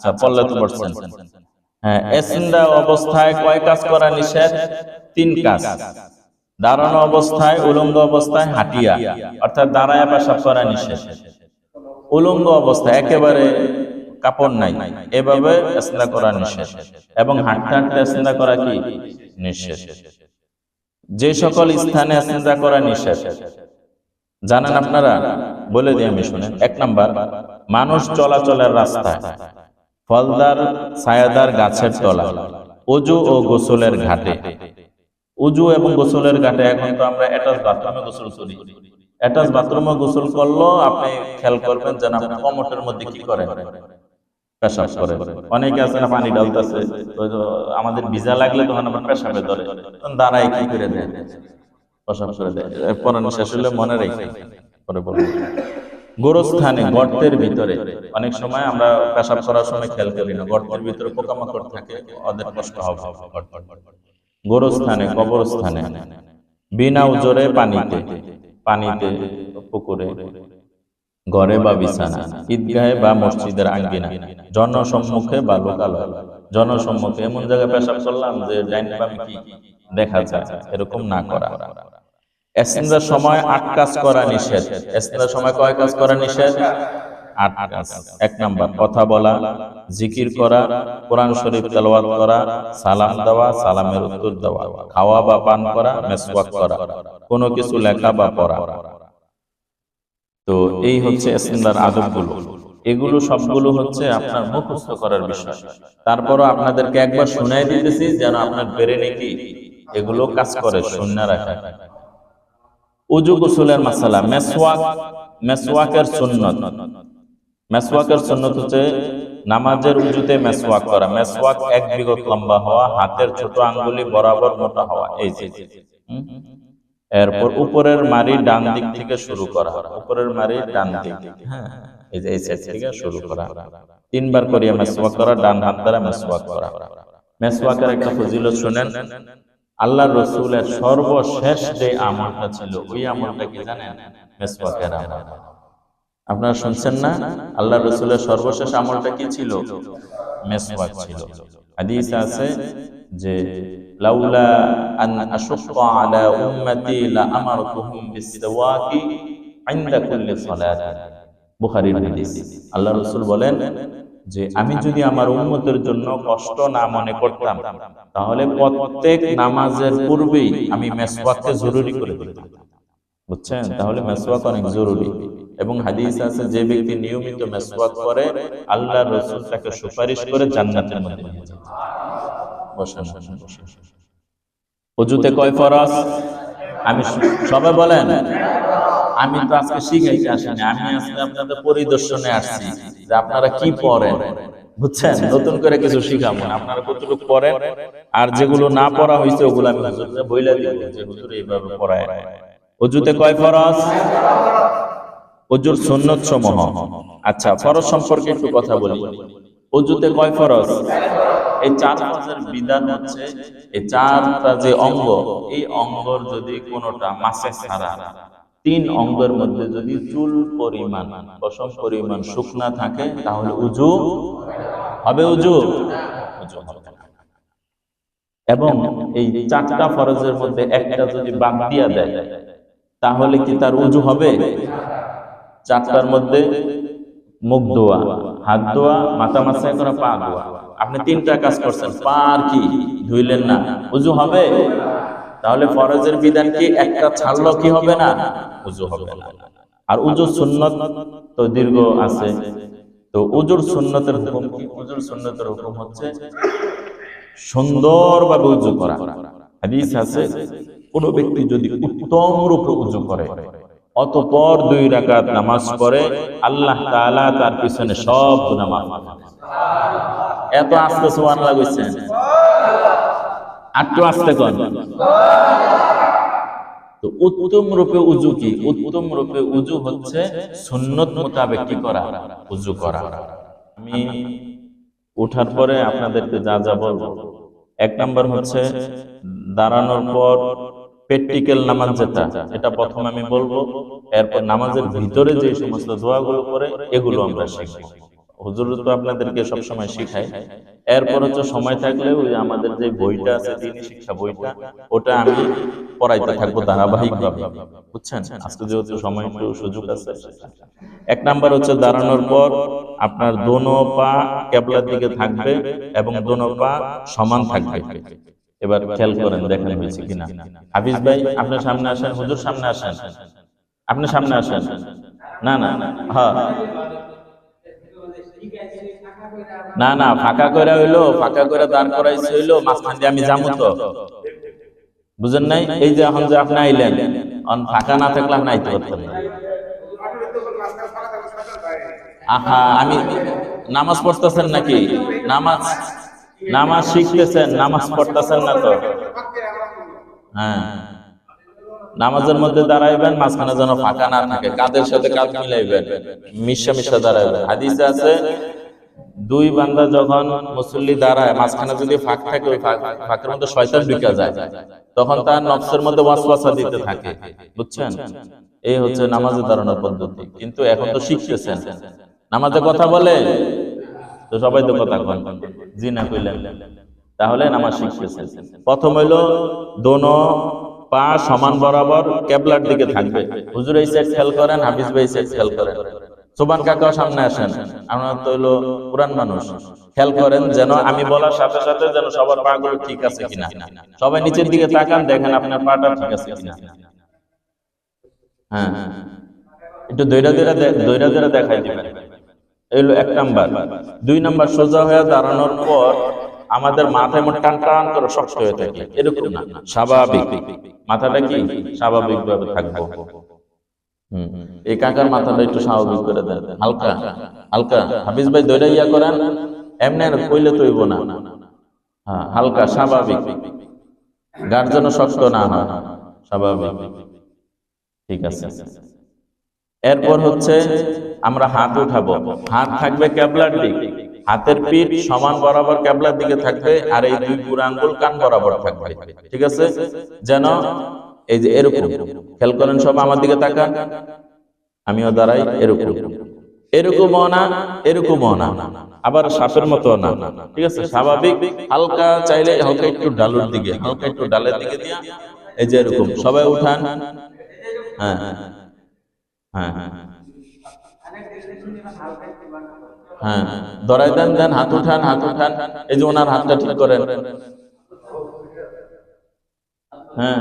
আচ্ছা পড়লে তো পড়ছেন। হ্যাঁ, এসিন্দা অবস্থায় কয় কাজ করা নিষেধ? 3 কাজ। দাঁড়ানো অবস্থায়, উলঙ্গ অবস্থায়, হাঁটিয়া অর্থাৎ দাঁড়ায় পেশাব করা নিষেধ। উলঙ্গ অবস্থায় একেবারে কাপড় নাই এভাবে ইসতিনজা করা নিষেধ, এবং হাঁটতে হাঁটতে ইসতিনজা করা কি নিষেধ। যে সকল স্থানে ইসতিনজা করা নিষেধ জানেন আপনারা? বলে দিই আমি, শুনেন। 1 নাম্বার, মানুষ চলাচলের রাস্তায়, ফলদার ছায়াদার গাছের তলা, ওযু ও গোসলের ঘাটে। ওযু এবং গোসলের ঘাটে, এখন তো আমরা অ্যাটাচ বাথরুমে গোসল করি, অ্যাটাচ বাথরুমে গোসল করলেও আপনি খেয়াল করবেন যেন আপনি কমোটের মধ্যে কি করেন, পেশাব করে। অনেকে আছে না পানি ঢালতেছে, আমাদের ভিজা লাগলে তখন আবার পেশাবে ধরে, তখন দাঁড়ায় কি করে দেয়, পেশাব করে দেয়। পড়ানো শেষ হলে মনে রেখে পরে বলবো। গোরস্থানে, গর্তের ভিতরে, অনেক সময় আমরা পেশাব করার সময় খেয়াল করি না, গর্তের ভিতরে পোকামাকড় থাকে, ওদের কষ্ট হবে। গোরস্থানে, কবরস্থানে, বিনা উজরে পানিতে, পানিতে, পুকুরে, ঘরে বা বিছানা, ঈদগাহে বা মসজিদের আঙ্গিনা, জনসম্মুখে বা লোকালয়। জনসম্মুখে এমন জায়গায় পেশাব করলাম যে ডাইন বাম কি দেখা যায়, এরকম না করা। ইসতিনজার সময় 8 কাজ করা নিষেধ। ইসতিনজার সময় কয় কাজ করা নিষেধ? 8 কাজ। 1 নাম্বার, কথা বলা, জিকির করা, কোরআন শরীফ তেলাওয়াত করা, সালাম দেওয়া, সালামের উত্তর দেওয়া, খাওয়া বা পান করা, মেসওয়াক করা, কোনো কিছু লেখা বা পড়া। তো এই হচ্ছে ইসতিনজার আদবগুলো। এগুলো সবগুলো হচ্ছে আপনার মুখস্থ করার বিষয়। তারপরও আপনাদেরকে একবার শুনাই দিতেছি যেন আপনার ব্রেনে কি এগুলো কাজ করে, শুনে রাখা। ওযু গোসলের মাসালা, মেসওয়াক, মেসওয়াকের সুন্নাত। মেসওয়াকের সুন্নাত হচ্ছে নামাজের উযুতে মেসওয়াক করা। মেসওয়াক 1 বিগত লম্বা হওয়া, হাতের ছোট আঙ্গুলি বরাবর মোটা হওয়া, এই যে। এরপর উপরের মারি ডান দিক থেকে শুরু করা, উপরের মারি ডান দিক, হ্যাঁ, এই যে এই সাইড থেকে শুরু করা। 3 বার করিয়া মেসওয়াক করা, ডান হাত দ্বারা মেসওয়াক করা। মেসওয়াকের একটা ফজিলত শুনেন। আল্লাহর রাসূলের সর্বশেষ যে আমলটা ছিল, ওই আমলটা কি জানেন? মেসওয়াকের আমল। আপনারা শুনছেন না? আল্লাহর রাসূলের সর্বশেষ আমলটা কি ছিল? মেসওয়াক ছিল। হাদিসে আছে যে লাউলা আন আশুক্কা আলা উম্মতি লা আমারতুহুম বিসওয়াকি ইনদা কুল্লি সালাত। বুখারীর হাদিস। আল্লাহর রাসূল বলেন যে আমি যদি আমার উম্মতের জন্য কষ্ট না মনে করতাম, তাহলে প্রত্যেক নামাজের পূর্বেই আমি মেসওয়াককে জরুরি করে দিতাম। বুঝছেন? তাহলে মেসওয়াক অনেক জরুরি। এবং হাদিস আছে যে ব্যক্তি নিয়মিত মেসওয়াক করে, আল্লাহর রাসূল তাকে সুপারিশ করে জান্নাতের মধ্যে নিয়ে যান। বসেন, বসেন। ওযুতে কয় ফরজ? আমি সবাই বলেন। আমি তো আজকে শিখাইতে আসিনি, আমি আজকে আপনাদের পরিদর্শনে আসছি যে আপনারা কি পড়েন। বুঝছেন? নতুন করে কিছু শিখাবো না, আপনারা কতটুকু পড়েন, আর যেগুলো না পড়া হয়েছে ওগুলো আমি হুজুরকে বইলা দিব যে হুজুর এইভাবে পড়ায়। ওযুতে কয় ফরজ? ওযুর সুন্নাত সমূহ। আচ্ছা, ফরজ সম্পর্কে একটু কথা বলি। ওযুতে কয় ফরজ? এই 4 ফরজের বিধান হচ্ছে, এই 4টা যে অঙ্গ, এই অঙ্গর যদি কোনোটা মাসে ছাড়া 3 অঙ্গের মধ্যে যদি চুল পরিমাণ, পশম পরিমাণ শুকনা থাকে, তাহলে ওযু হবে। ওযু হবে না। এবং এই 4টা ফরজের মধ্যে একটা যদি বাদ দিয়া দেয়, তাহলে কি তার ওযু হবে? 4টার মধ্যে মুখ ধোয়া, হাত ধোয়া, মাথা মাসায় করা, পা ধোয়া। আপনি 3টা কাজ করছেন, পা আর কি ধুইলেন না, ওযু হবে? তাহলে ফরজের বিধান কি একটা ছাড়লো কি হবে না? ওযু হবে না। আর ওযুর সুন্নাত তো দীর্ঘ আছে। তো ওযুর সুন্নাতের হুকুম কি? ওযুর সুন্নাতের হুকুম হচ্ছে সুন্দরভাবে ওযু করা। হাদিস আছে, কোন ব্যক্তি যদি উত্তম রূপে ওযু করে, অতঃপর 2 রাকাত নামাজ পড়ে, আল্লাহ তাআলা তার পিছনে সব গুনাহ মাফ করে দেন। এত আস্তে সুবহানাল্লাহ কইছেন? একটু আস্তে কোন। তো উত্তম রূপে ওযু কি? উত্তম রূপে ওযু হচ্ছে সুন্নাত মোতাবেক কি করা? ওযু করা। আমি ওঠার পরে আপনাদেরকে যা যা বলবো, 1 নাম্বার হচ্ছে দাঁড়ানোর পর প্র্যাকটিক্যাল নামাজ যেটা, এটা প্রথমে আমি বলবো। এরপর নামাজের ভিতরে যে সমস্ত দোয়াগুলো করে, এগুলো আমরা শিখব। হুজুর তো আপনাদেরকে সবসময় শিখায়। এরপর হচ্ছে সময় থাকলে ওই আমাদের যে বইটা আছে দ্বীনি শিক্ষা বইটা, ওটা আমি পড়াইতে থাকবো ধারাবাহিকভাবে, বুঝছেন। আজকে যেহেতু সময় একটু সুযোগ আছে। এক নাম্বার হচ্ছে দাঁড়ানোর পর আপনার দোনো পা কেবলার দিকে থাকবে এবং দোনো পা সমান থাকবে। এবার খেয়াল করেন, দেখেন হয়েছে কিনা। হাফিজ ভাই আপনার সামনে আসেন, হুজুর সামনে আসেন, আপনি সামনে আসেন। না না, হ্যাঁ না না, ফাঁকা করে হইলো, ফাঁকা করে দাঁড় করাইছে হইলো, মাঝখান দিয়ে আমি যাবো তো, বুঝেন নাই? এই যে এখন যে আপনি আইলেন, ফাঁকা না থাকলে আপনি আইতে পারতেন না। আহা, আমি নামাজ পড়তেছেন নাকি? নামাজ নামাজ শিখতেছেন, নামাজ পড়তেছেন না তো? হ্যাঁ, নামাজের মধ্যে দাঁড়াইবেন, মাঝখানে যেন ফাঁকা না থাকে, কাঁধের সাথে কাঁধ মিলাইবেন, মিশা মিশা দাঁড়াইবেন। হাদিসে আছে দুই বান্দা যখন মুসল্লি দাঁড়ায়, মাঝখানে যদি ফাঁক থাকে, ওই ফাঁকের মধ্যে শয়তান ঢুকে যায়, তখন তার নফসের মধ্যে ওয়াসওয়াসা দিতে থাকে, বুঝছেন? এই হচ্ছে নামাজে দাঁড়ানোর পদ্ধতি। কিন্তু এখন তো শিখতেছেন, নামাজে কথা বলে তো সবাই তো কথা কন, জি না কইলেন, তাহলে নামাজ শিখতেছেন। প্রথম হইলো দোনো পা সমান বরাবর কেবলার দিকে থাকবে। হুজুর এই সাইড খেয়াল করেন, হাফিজ ভাই সাইড খেয়াল করেন, সুবহান কাকাও সামনে আসেন, আমরা তো হইলো পুরান মানুষ, খেয়াল করেন যেন আমি বলার সাথে সাথে যেন সবার পা গুলো ঠিক আছে কিনা। সবাই নিচের দিকে তাকান, দেখেন আপনার পাটা ঠিক আছে কিনা। হ্যাঁ, একটু দইরা দইরা দেখাই দিবেন। এই হলো এক নাম্বার। দুই নাম্বার, সোজা হয়ে দাঁড়ানোর পর আমাদের মাথায় মোট টান টান করে শক্ত হয়ে থাকে, এরকম না, স্বাভাবিক মাথাটা কি স্বাভাবিক ভাবে থাকবো। এই কাকার মাথাটা একটু স্বাভাবিক করে দেন, হালকা হালকা। হাফিজ ভাই দইরা ইয়া করেন, এমনি কইলে তো হইব না। হ্যাঁ, হালকা স্বাভাবিক, গার যেন শক্ত না হয়, স্বাভাবিক, ঠিক আছে। এরপর হচ্ছে আমরা হাত উঠাবো, হাত থাকবে কেবলার দিক, হাতের পিঠ সমান বরাবর কেবলার দিকে থাকবে, আর এই দুই বুড়া আঙ্গুল কান বরাবর থাকবে, ঠিক আছে। যেন এই যে এরকম, খেয়াল করেন, সব আমার দিকে তাকান, আমিও দাঁড়াই এরকম, এরকমও না, এরকমও না, আবার সাপের মতো না, ঠিক আছে, স্বাভাবিক। হালকা চাইলে হালকা একটু ডালের দিকে, হালকা একটু ডালের দিকে দিয়া এই যে এরকম সবাই উঠান। হ্যাঁ হ্যাঁ হ্যাঁ, ধরাই দেন, দেন, হাত উঠান, হাত উঠান। এই যে ওনার হাতটা ঠিক করেন। হ্যাঁ,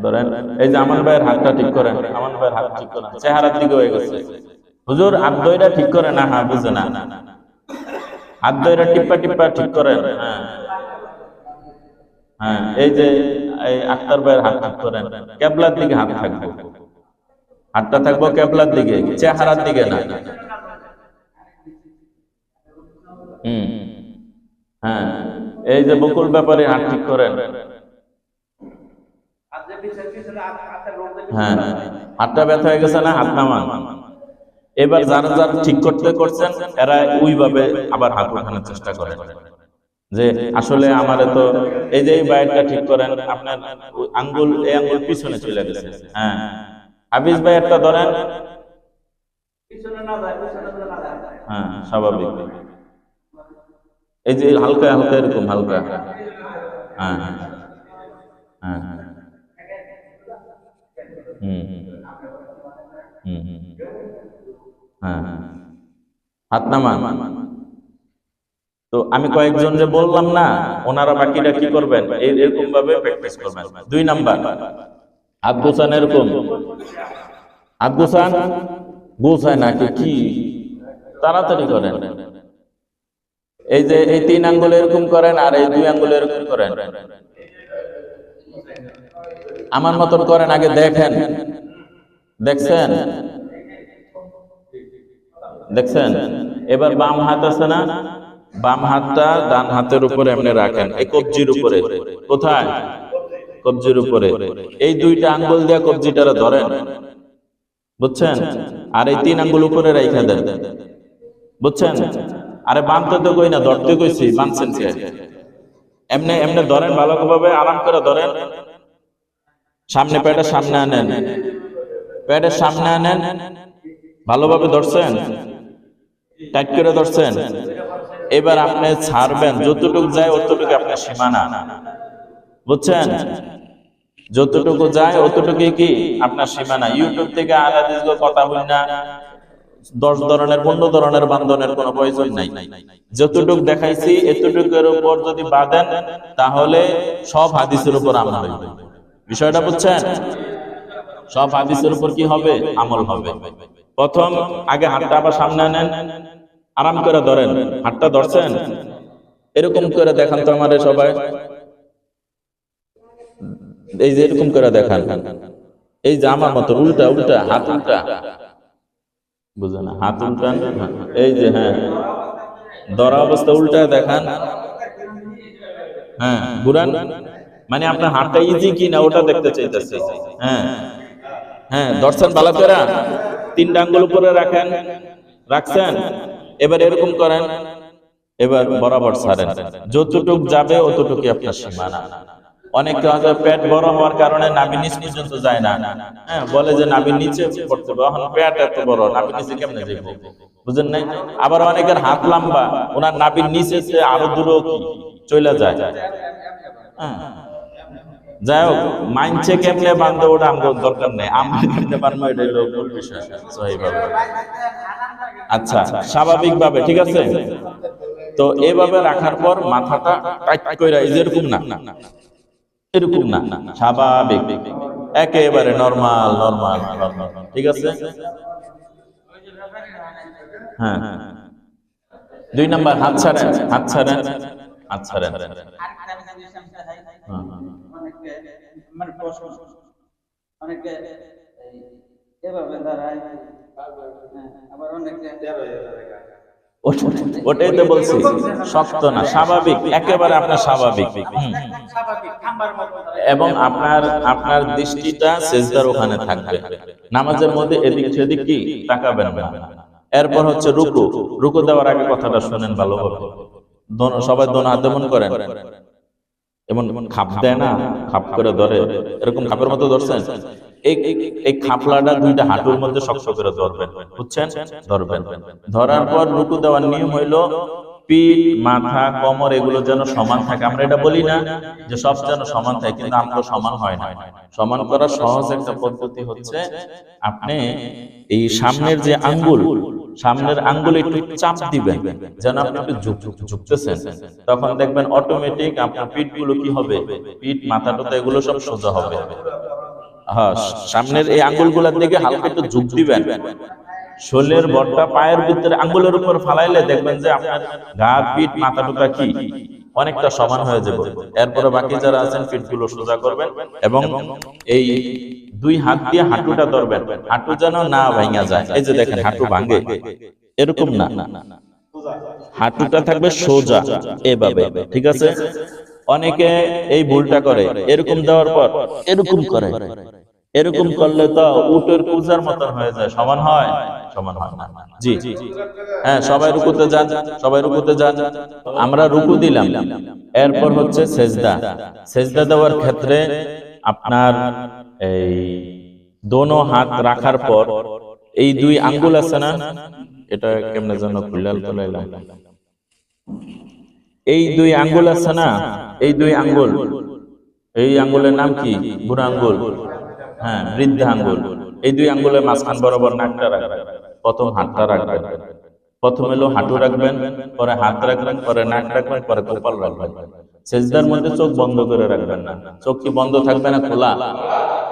ধরেন, এই যে আমান ভাইয়ের হাতটা ঠিক করেন, আমান ভাইয়ের হাত ঠিক করেন, চেহারার দিকে হয়ে গেছে। হুজুর হাত দইরা ঠিক করে না, হ্যাঁ বুঝে না, হাত দইরা টিপ্পা টিপ্পা ঠিক করেন। হ্যাঁ হ্যাঁ, এই যে এই আক্তার ভাইয়ের হাত ঠিক করেন, কেবলার দিকে হাত থাকবে, হাতটা থাকবো কেবলার দিকে, চেহারার দিকে না। হ্যাঁ, এই যে বকুল ব্যাপারে হাত ঠিক করেন। হ্যাঁ, হাতটা ব্যথা হয়ে গেছে না, হাত নামান। এবার যারা যারা ঠিক করতে করছেন, এরা ওইভাবে আবার হাত উঠানোর চেষ্টা করেন, যে আসলে আমার তো এই যে বাইরটা ঠিক করেন, আপনার আঙ্গুল, এই আঙ্গুল পিছনে চলে গেছে। হ্যাঁ, হাফিজ ভাই একটা ধরেন, হ্যাঁ স্বাভাবিক, এই যে হালকা হালকা এরকম হালকা। হ্যাঁ হ্যাঁ, হ্যাঁ, হাত নামান। তো আমি কয়েকজন যে বললাম না, ওনারা বাকিটা কি করবেন, এরকম ভাবে প্র্যাকটিস করবেন। দুই নাম্বার, হাত গোছান, এরকম হাত গোছান, গোছায় নাকি কি, তাড়াতাড়ি করেন। এই যে এই তিন আঙ্গুল এরকম করেন, আর এই দুই আঙ্গুল এরকম করেন, আমার মতন করেন, আগে দেখেন, দেখছেন, দেখছেন। এবার বাম হাত আছে না, বাম হাতটা ডান হাতের উপরে এমনি রাখেন, এই কবজির উপরে। কোথায়? কবজির উপরে। এই দুইটা আঙ্গুল দিয়ে কবজিটারে ধরেন, বুঝছেন, আর এই তিন আঙ্গুল উপরে রাইখা দেন, বুঝছেন। আরে বাঁধতে তো কই না, ধরতে কইছি, বাঁধছেন কে? এমনি এমনি ধরেন, ভালোভাবে আরাম করে ধরেন, সামনে পেটের সামনে আনেন, পেটের সামনে আনেন, ভালোভাবে ধরছেন। টাইট করে ধরছেন। এবার আপনি ছাড়বেন, যতটুকু যায় অতটুকু আপনার সীমানা, বুঝছেন? যতটুকু যায় অতটুকুই কি আপনার সীমানা। ইউটিউব থেকে আলাদা কথা বলি না, 10 ধরনের 15 ধরনের বান্ধনের কোনো প্রয়োজন নাই। যতটুকু দেখাইছি এতটুকুর উপর যদি বাঁধেন তাহলে সব হাদিসের উপর আমল হবে। বিষয়টা বুঝছেন? সব হাদিসের উপর কি হবে? আমল হবে। প্রথম আগে হাতটা আবার সামনে আনেন, আরাম করে ধরেন। হাতটা ধরছেন, এরকম করে দেখান তো আমাদের সবাই। এই যে এরকম করে দেখান, এই যে আমার মতো উল্টা উল্টা, হাত উল্টা, বুঝে না? হাত উল্টান, এই যে হ্যাঁ, ধরা অবস্থা উল্টা দেখান। হ্যাঁ, ঘুরান, মানে আপনার হাতটা ইজি কিনা ওটা দেখতে চাইতেছে। হ্যাঁ হ্যাঁ, ধরছেন ভালো করে, 3টা আঙ্গুল উপরে রাখেন, রাখছেন। এবার এরকম করেন, এবার বরাবর ছাড়েন। যতটুক যাবে অতটুকু আপনার সীমানা। অনেকে হয়তো পেট বড় হওয়ার কারণে নাভি নিচ পর্যন্ত যায় না, হ্যাঁ, বলে যে নাভির নিচে পড়তে হবে, এখন পেট এত বড়, নাভি নিচে কেমনে যাইব, বুঝেন নাই? আবার অনেকের হাত লম্বা, ওনার নাভির নিচে আরো দূরেও কি চলে যায়। হ্যাঁ, যাই হোক, মাইনছে কেমনে বান্ধব ওটা আমাদের দরকার নেই, আমরা কেমনে পারবো এটা হলো মূল বিষয়। সহিভাবে, আচ্ছা, স্বাভাবিকভাবে, ঠিক আছে। তো এভাবে রাখার পর মাথাটা টাইট কইরা, এই যে এরকম না, এরকম না, স্বাভাবিক, একেবারে নরমাল নরমাল নরমাল, ঠিক আছে। হ্যাঁ, 2 নাম্বার, হাত ছাড়েন, হাত ছাড়েন, হাত ছাড়েন। ওটাই তো বলছি, শক্ত না, স্বাভাবিক, একেবারে আপনার স্বাভাবিক। এবং আপনার আপনার দৃষ্টিটা সিজদার ওখানে থাকবে, নামাজের মধ্যে এদিক সেদিক কি তাকাবেন না। এরপর হচ্ছে রুকু। রুকু দেওয়ার আগে কথাটা শুনেন ভালোভাবে। সবাই দোনো হাত এমন করেন, এমন খাপ দেয় না, খাপ করে ধরে, এরকম খাপের মতো ধরছেন। এই খাপলাটা 2টা হাঁটুর মধ্যে শক্ত করে ধরবেন, বুঝছেন? ধরবেন। ধরার পর রুকু দেওয়ার নিয়ম হইলো পিঠ, মাথা, কোমর এগুলো যেন সমান থাকে। আমরা এটা বলি না যে সব যেন সমান থাকে, কিন্তু আমরা সমান হয় না। সমান করার সহজ একটা পদ্ধতি হচ্ছে আপনি এই সামনের যে আঙ্গুল, সামনের আঙ্গুলে একটু চাপ দিবেন, যেন আপনি একটু ঝুঁকতেছেন। তখন দেখবেন অটোমেটিক আপনার পিঠগুলো কি হবে, পিঠ, মাথাটা এগুলো সব সোজা হবে। হ্যাঁ, সামনের এই আঙ্গুলগুলোর দিকে হালকা একটু ঝুঁক দিবেন। শোলের বটটা পায়ের ভিতরে আঙ্গুলের উপর ফালাইলে দেখবেন যে আপনার গা, পিঠ, মাথাটা কি অনেকটা সমান হয়ে যাবে। এরপরে বাকি যারা আছেন পিঠগুলো সোজা করবেন এবং এই 2 হাত দিয়ে হাঁটুটা ধরবেন, হাঁটু যেন না ভাঙা যায়। এই যে দেখেন হাঁটু ভাঙে, এরকম না, হাঁটুটা থাকবে সোজা এভাবে, ঠিক আছে। অনেকে এই ভুলটা করে, এরকম দেওয়ার পর এরকম করে, এরকম করলে তো উটের কুজার মতন হয়ে যায়, সমান হয়? সমান হয় না। জি, হ্যাঁ, সবাই রুকুতে যান, সবাই রুকুতে যান। আমরা রুকু দিলাম, এরপর হচ্ছে সেজদা। সেজদা দেওয়ার ক্ষেত্রে আপনার এই দোনো হাত রাখার পর এই 2 আঙ্গুল আছে না, এটা কেমনে যেন খুললাল তোলাইলাম, এই 2 আঙ্গুল আছে না, এই 2 আঙ্গুল, এই আঙ্গুলের নাম কি? বুড়া আঙ্গুল, হ্যাঁ, বৃদ্ধা আঙ্গুল। এই 2 আঙ্গুলের মাঝখান বরাবর নাকটা রাখবেন, প্রথম হাতটা রাখবেন। প্রথম হলো হাঁটু রাখবেন, পরে হাত রাখবেন, পরে নাক রাখবেন, পরে কপাল রাখবেন। সেজদার মধ্যে চোখ বন্ধ করে রাখবেন না। চোখ কি বন্ধ থাকবে না খোলা?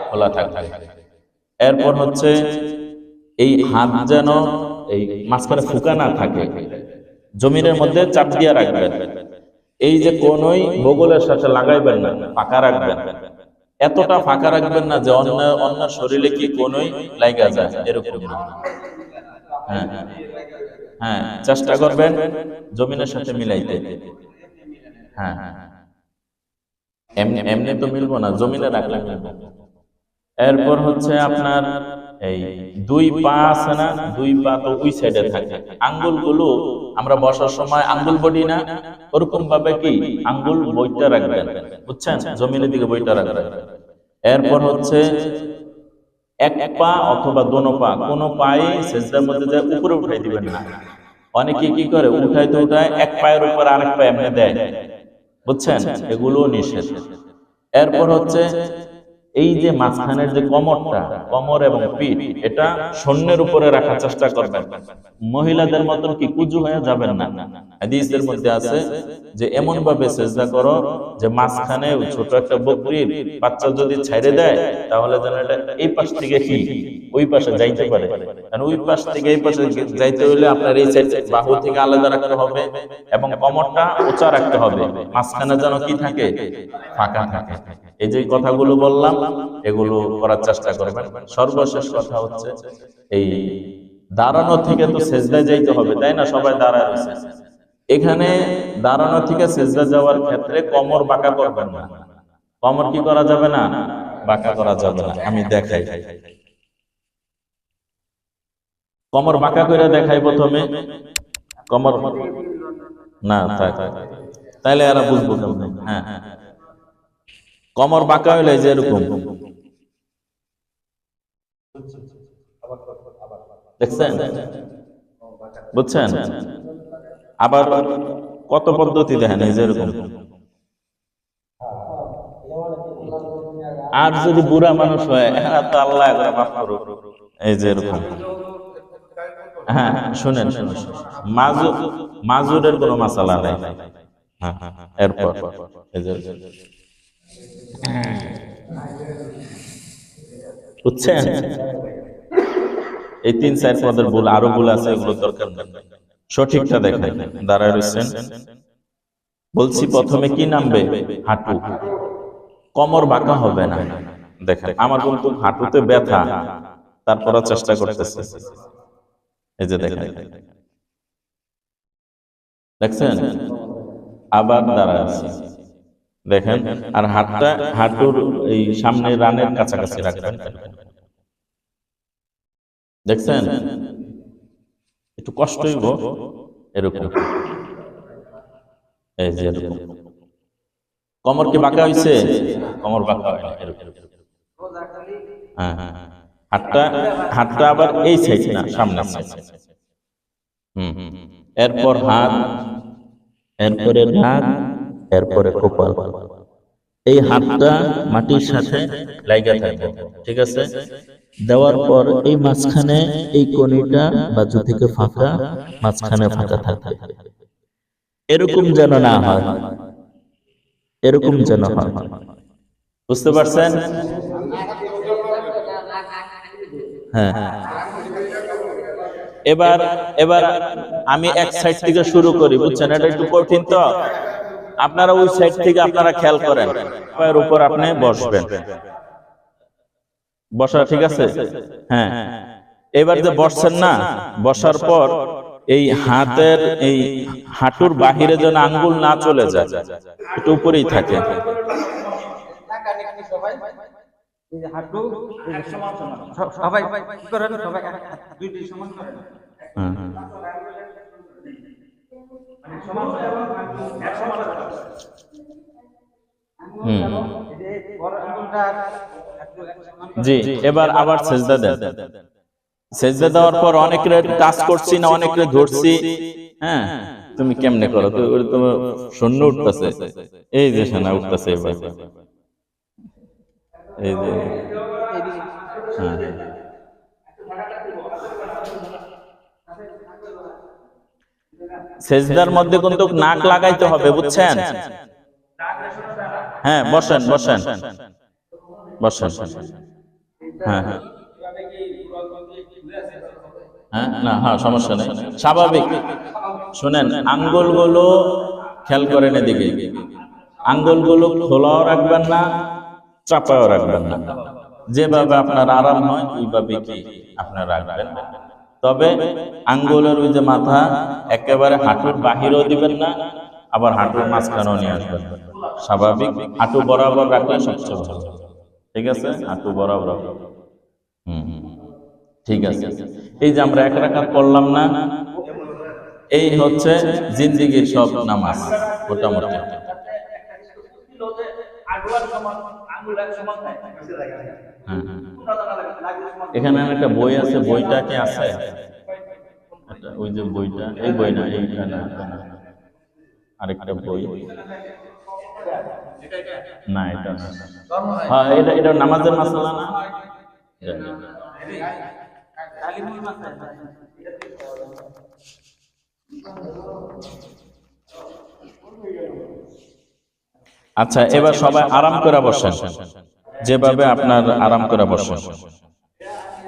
খোলা থাকবে। এরপর হচ্ছে এই হাত যেন এই মাঝখানে ফুকা না থাকে, জমিনের মধ্যে চাপ দিয়ে রাখবেন। এই যে কোনই বগলের সাথে লাগাইবেন না, ফাঁকা রাখবেন। এতটা ফাঁকা রাখবেন না যে অন্য শরীরে কি কোনই লাগা যায়, এরকম না। হ্যাঁ হ্যাঁ, চেষ্টা করবেন জমিনের সাথে মিলাইতে। হ্যাঁ, এমনি এমনি তো মিলবো না, জমিনে রাখলে মিলবো। এরপর হচ্ছে আপনার এই 2 পা আছে না, 2 পা তো ওই সাইডে থাকে। আঙ্গুলগুলো আমরা বসার সময় আঙ্গুল বডি না, ওরকম ভাবে কি আঙ্গুল বইটা রাখবেন, বুঝছেন? জমিনের দিকে বইটা রাখবেন। এরপর হচ্ছে 1 পা অথবা দোনো পা, কোনো পায়ে সেজদার মধ্যে যায় উপরে উঠাই দিবেন না। অনেকে কি করে উঠাইতে উঠায় এক পায়ের উপর আরেক পা এমনি দেয়, বুঝছেন, এগুলো নিষেধ। এরপর হচ্ছে এই যে মাঝখানের যে কোমরটা, কোমর এবং পিঠ, এটা শূন্যের উপরে রাখার চেষ্টা করবেন। মহিলাদের মতন কি কুজু হয়ে যাবেন না। হাদিসের মধ্যে আছে যে এমন ভাবে সেজদা করো যে মাঝখানে ছোট একটা বকরির বাচ্চা যদি ছেড়ে দেয় তাহলে যেন এটা এই পাশ থেকে কি ওই পাশে যাইতে পারে। কারণ ওই পাশ থেকে এই পাশে যাইতে হলে আপনার এই সাইড বাহু থেকে আলাদা রাখতে হবে এবং কোমরটা উঁচা রাখতে হবে, মাঝখানে যেন কি থাকে, ফাঁকা থাকে। এই যে কথাগুলো বললাম এগুলো করার চেষ্টা করবেন। সর্বশেষ কথা হচ্ছে এই দাঁড়ানো থেকে তো সেজদায় যাইতে হবে, তাই না? সবাই দাঁড়ায় রয়েছে, এখানে দাঁড়ানো থেকে সেজদা যাওয়ার ক্ষেত্রে কোমর বাঁকা করবেন না। কোমর কি করা যাবে না, বাঁকা করা যাবে না। আমি দেখাই, কোমর বাঁকা করে দেখাই প্রথমে। কোমর না তাইলে এরা বুঝবো কেমন? হ্যাঁ, কোমর বাঁকা হইলে যে এরকম, দেখছেন, বুঝছেন? আবার কত পদ্ধতি দেখেন, এই যে এরকম। আর যদি বুড়া মানুষ হয়, হ্যাঁ তো আল্লাহ মাফ করুক, এই যে এরকম। হ্যাঁ শুনেন, মাজুরের কোনো মাসালা নাই। হ্যাঁ, এরপর এই যে বুঝছেন, এই 3-4 পদের ভুল, আরো ভুল আছে, এগুলো দরকার নেই। সঠিকটা দেখেন, দাঁড়ায় রয়েছেন। বলছি প্রথমে কি নামবে, হাঁটু, কোমর বাঁকা হবে না। দেখেন আমার কিন্তু হাঁটুতে ব্যথা, তারপরও চেষ্টা করতেছে, এই যে দেখেন, দেখছেন, আবার দাঁড়ায় আছে, দেখেন। আর হাতটা হাঁটুর এই সামনে রানের কাছাকাছি রাখবেন, দেখছেন, একটু কষ্ট হইব এরকম, এই যে এরকম। কোমর কি বাঁকা হইছে, কোমর বাঁকা হয় না, এরকম। হ্যাঁ, হাতটা আবার এই সাইড না, সামনে সাইড। এরপর হাত, এরপরে নাক, এরপরে কপাল। এই হাতটা মাটির সাথে লাগা থাকবে, ঠিক আছে? দেওয়ার পর এই মাঝখানে এই কনিটা বাজু থেকে ফাঁকা, মাঝখানে ফাঁকা থাকবে, এরকম যেন না হয়, এরকম যেন হয়। বুঝতে পারছেন? হ্যাঁ, এবার এবার আমি এক সাইড থেকে শুরু করি, বুঝছেন? এটা একটু কঠিন, তো আপনারা ওই সাইড থেকে আপনারা খেয়াল করেন। পায়ের উপর আপনি বসবেন, বসা ঠিক আছে? হ্যাঁ, এবার যে বসছেন না, বসার পর এই হাতের এই হাঁটুর বাহিরে যেন আঙ্গুল না চলে যায়, একটু উপরেই থাকে। জি, এবার আবার সেজদা দেন। সেজদা দেওয়ার পর অনেকের কাজ করছি না, অনেকের ধরছি। হ্যাঁ, তুমি কেমনে করো, তো তোমার শূন্য উঠতেছে, এই যে শোনা উঠতেছে, এবার এই যে সেজদার মধ্যে কিন্তু নাক লাগাইতে হবে, বুঝছেন? হ্যাঁ, বসেন বসেন বসেন। হ্যাঁ হ্যাঁ হ্যাঁ, না হ্যাঁ, সমস্যা নেই, স্বাভাবিক। শুনেন, আঙ্গুলগুলো খেয়াল করেন এদিকে, আঙ্গুলগুলো খোলাও রাখবেন না, চাপাও রাখবেন না, যেভাবে আপনার আরাম হয় ওইভাবে কি আপনার রাখবেন। তবে আঙ্গুলের ওই যে মাথা একেবারে হাঁটুর বাহিরেও দিবেন না, আবার হাঁটুর মাঝখানেও নিয়ে আসবেন, স্বাভাবিক। হাঁটু বরাবর রাখলে সবচেয়ে ভালো, ঠিক আছে? হাঁটু বরাবর। ঠিক আছে। এই যে আমরা এক রাকাত পড়লাম না, এই হচ্ছে জিন্দেগির সব নামাজ মোটামুটি। এখানে একটা বই আছে, বইটা কি আছে? ওই যে বইটা, এই বই না, এইটা না, আরেকটা বই, না এটা না, হ্যাঁ এটা এটা নামাজের মাসালা না। আচ্ছা, এবার সবাই আরাম করে বসেন, যেভাবে আপনার আরাম করে বসেন।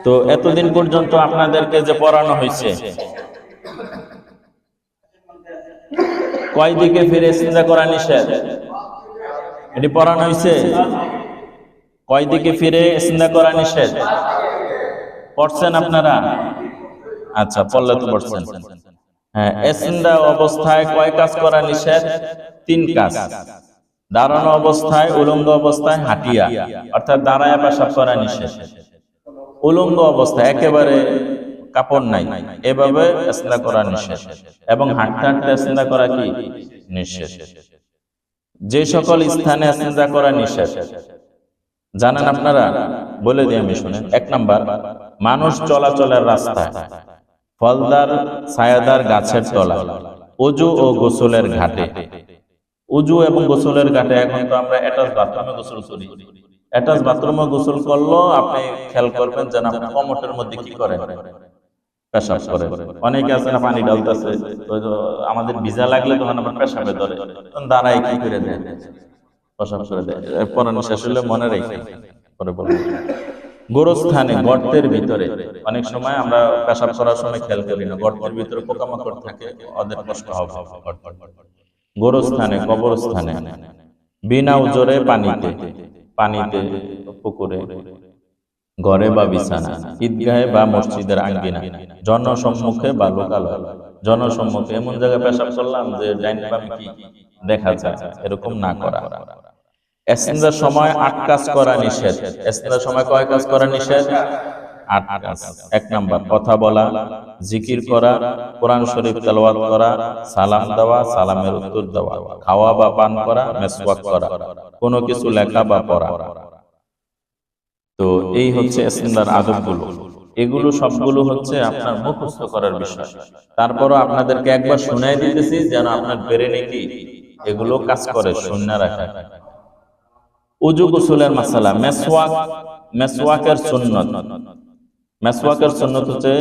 তো এতদিন পর্যন্ত আপনাদেরকে যে পড়ানো হয়েছে, কয় দিকে ফিরে চিন্তা করা নিষেধ, এটি পড়ানো হয়েছে। কয় দিকে ফিরে চিন্তা করা নিষেধ পড়ছেন আপনারা? আচ্ছা, পড়লে তো পড়ছেন। হ্যাঁ, এসিন্দা অবস্থায় কয় কাজ করা নিষেধ? 3 কাজ। দাঁড়ানো অবস্থায়, উলঙ্গ অবস্থায়, হাঁটিয়া অর্থাৎ দাঁড়ায় পেশাব করা নিষেধ। উলঙ্গ অবস্থায় একেবারে কাপড় নাই, এভাবে ইসতিনজা করা নিষেধ। এবং হাঁটতে হাঁটতে ইসতিনজা করা কি নিষেধ। যে সকল স্থানে ইসতিনজা করা নিষেধ জানেন আপনারা? বলে দিই আমি, শুনেন। 1 নাম্বার, মানুষ চলাচলের রাস্তায়, ফলদার ছায়াদার গাছের তলা, ওযু ও গোসলের ঘাটে। ওযু এবং গোসলের ঘাটে, এখন তো আমরা অ্যাটাচ বাথরুমে গোসল করি। অ্যাটাচ বাথরুমে গোসল করলেও আপনি খেয়াল করবেন যেন আপনি কমোটের মধ্যে কি করেন, পেশাব করেন। অনেকে আছে না, পানি ঢালতেছে, আমাদের ভিজা লাগলে তখন আবার পেশাবে ধরে, তখন দাঁড়ায় কি করে দেয়, পেশাব করে দেয়। পড়ানো শেষ হলে মনে রেখে পরে বলবো। গোরস্থানে, গর্তের ভিতরে, অনেক সময় আমরা পেশাব করার সময় খেয়াল করি না, গর্তের ভিতরে পোকামাকড় থাকে, ওদের কষ্ট হবে। গোরস্থানে, কবরস্থানে, বিনা উজরে পানিতে, পানিতে, পুকুরে, ঘরে বা বিছানা, ঈদগাহে বা মসজিদের আঙ্গিনা, জনসম্মুখে বা লোকালয়। জনসম্মুখে এমন জায়গায় পেশাব করলাম যে ডাইন বামে কি দেখা যায়, এরকম না করা। ইসতিনজার সময় 8 কাজ করা নিষেধ। ইসতিনজার সময় কয় কাজ করা নিষেধ? 8 কাজ। 1 নাম্বার, কথা বলা, জিকির করা, কোরআন শরীফ তেলাওয়াত করা, সালাম দেওয়া, সালামের উত্তর দেওয়া, খাওয়া বা পান করা, মেসওয়াক করা, কোনো কিছু লেখা বা পড়া। তো এই হচ্ছে ইসতিনজার আদবগুলো। এগুলো সবগুলো হচ্ছে আপনার মুখস্থ করার বিষয়। তারপরও আপনাদেরকে একবার শুনাই দিতেছি যেন আপনার ব্রেনে কি এগুলো কাজ করে, শুনে রাখা। ওযু গোসলের মাসালা, মেসওয়াক, মেসওয়াকের সুন্নত। মেসওয়াকের সুন্নত হচ্ছে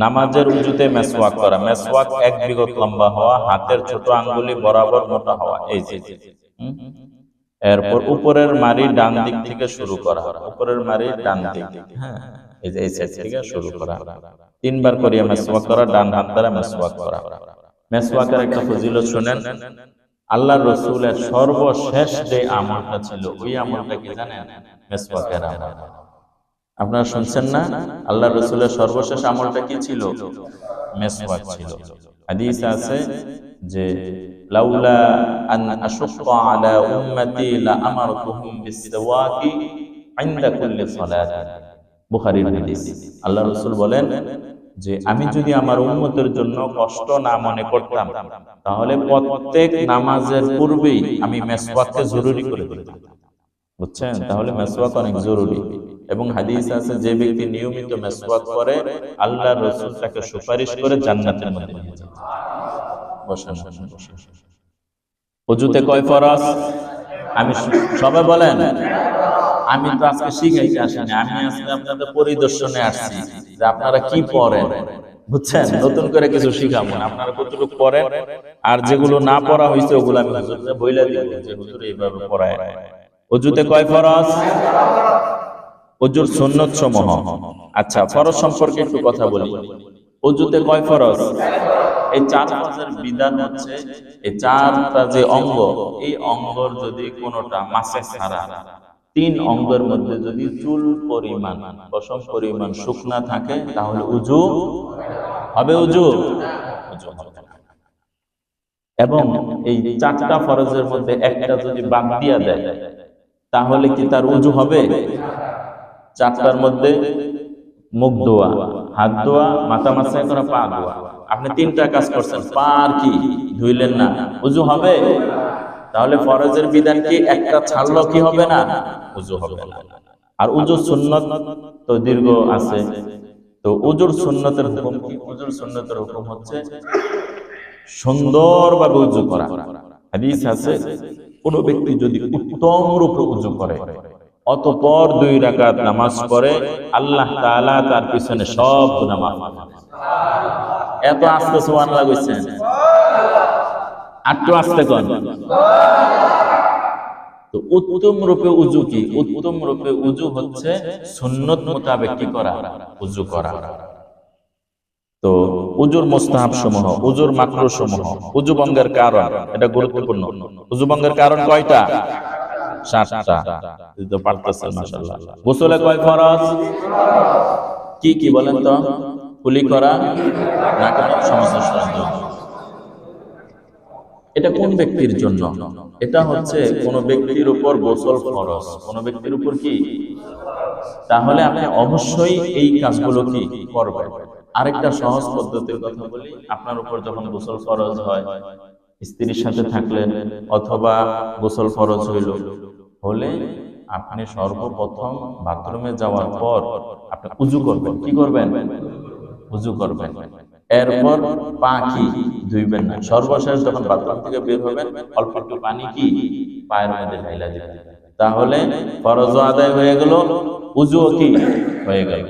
নামাজের উযুতে মেসওয়াক করা। মেসওয়াক 1 বিগত লম্বা হওয়া, হাতের ছোট আঙ্গুলি বরাবর মোটা হওয়া। এই যে এরপর উপরের মারি ডান দিক থেকে শুরু করা, উপরের মারি ডান দিক, হ্যাঁ এই যে এই সাইড থেকে শুরু করা। 3 বার করিয়া মেসওয়াক করা, ডান হাত দ্বারা মেসওয়াক করা। মেসওয়াকের একটা ফজিলত শুনেন। আল্লাহর রাসূলের সর্বশেষ যে আমলটা ছিল, ওই আমলটা কি জানেন? মেসওয়াকের আমল। আপনারা শুনছেন না? আল্লাহর রাসূলের সর্বশেষ আমলটা কি ছিল? মেসওয়াক ছিল। হাদিসে আছে যে লাউলা আন আশুক্কা আলা উম্মতি লা আমারতুহুম বিসওয়াকি ইনদা কুল্লি সালাত। বুখারীর হাদিস। আল্লাহর রাসূল বলেন যে আমি যদি আমার উম্মতের জন্য কষ্ট না মনে করতাম, তাহলে প্রত্যেক নামাজের পূর্বেই আমি মেসওয়াককে জরুরি করে দিতাম। বুঝছেন? তাহলে মেসওয়াক অনেক জরুরি। এবং হাদিস আছে যে ব্যক্তি নিয়মিত মেসওয়াক করে, আল্লাহর রাসূল তাকে সুপারিশ করে জান্নাতের মধ্যে নিয়ে যান। বসেন। ওযুতে কয় ফরজ? আমি সবাই বলেন। আমি তো আজকে শিখাইতে আসিনি, আমি আজকে আপনাদের পরিদর্শনে আসছি যে আপনারা কি পড়েন। বুঝছেন? নতুন করে কিছু শিখাবো না, আপনারা কতটুকু পড়েন, আর যেগুলো না পড়া হয়েছে ওগুলো আমি হুজুরকে বইলা দিব যে হুজুর এইভাবে পড়ায়। ওযুতে কয় ফরজ? ওযুর সুন্নত সমূহ। আচ্ছা, ফরজ সম্পর্কে একটু কথা বলি। ওযুতে কয় ফরজ? এই 4 ফরজের বিধান হচ্ছে এই 4টা যে অঙ্গ, এই অঙ্গর যদি কোনোটা মাসে ছাড়া 3 অঙ্গের মধ্যে যদি চুল পরিমাণ, পশম পরিমাণ শুকনা থাকে, তাহলে ওযু হবে। ওযু হবে না। এবং এই 4টা ফরজের মধ্যে একটা যদি বাদ দিয়া দেয়, তাহলে কি তার ওযু হবে? 4টার মধ্যে মুখ ধোয়া, হাত ধোয়া, মাথা মাসা করা, পা ধোয়া। আপনি 3টা কাজ করছেন, পা আর কি ধুইলেন না, ওযু হবে? তাহলে ফরজের বিধান কি একটা ছাড়লো কি হবে না? ওযু হবে না। আর ওযু সুন্নত তো দীর্ঘ আছে, তো উজুর সুন্নতের হুকুম কি? উজুর সুন্নতের হুকুম হচ্ছে সুন্দরভাবে উজু করা। হাদিস আছে, কোন ব্যক্তি যদি উত্তম রূপে উজু করে অতঃপর 2 রাকাত নামাজ পড়ে, আল্লাহ তাআলা তার পিছনে সব গুনাহ মাফ করে দেন। এত আস্তে সুবহানাল্লাহ কইছেন, একটু আস্তে কোন। তো উত্তম রূপে উজু কি? উত্তম রূপে উজু হচ্ছে সুন্নত মোতাবেক কি করা? উজু করা। তো উজুর মুস্তাহাব সমূহ, উজুর মাকরুহ সমূহ, উজু ভঙ্গের কারণ, এটা গুরুত্বপূর্ণ। উজু ভঙ্গের কারণ কয়টা? 7টা। এই তো পারতেছেন মাশাআল্লাহ। গোসলে কয় ফরজ? কি কি বলেন তো? কুলি করা, নাকের সমস্যা শান্ত। এটা কোন ব্যক্তির জন্য? এটা হচ্ছে কোন ব্যক্তির উপর গোসল ফরজ। কোন ব্যক্তির উপর কি? তাহলে আপনি অবশ্যই এই কাজগুলো কি করবেন। আরেকটা সহজ পদ্ধতির কথা বলি, আপনার উপর যখন গোসল ফরজ হয়, স্ত্রীর সাথে থাকলেন অথবা গোসল ফরজ হলে আপনি সর্বপ্রথম বাথরুমে যাওয়ার পর আপনি উজু করবেন। কি করবেন? উজু করবেন। এরপর পা কি ধুইবেন না, সর্বশেষ যখন বাথরুম থেকে বের হবেন অল্প একটু পানি কি পায়ের মধ্যে ঢাইলা দিবেন। তাহলে ফরজ আদায় হয়ে গেল, উজুও কি হয়ে গেল।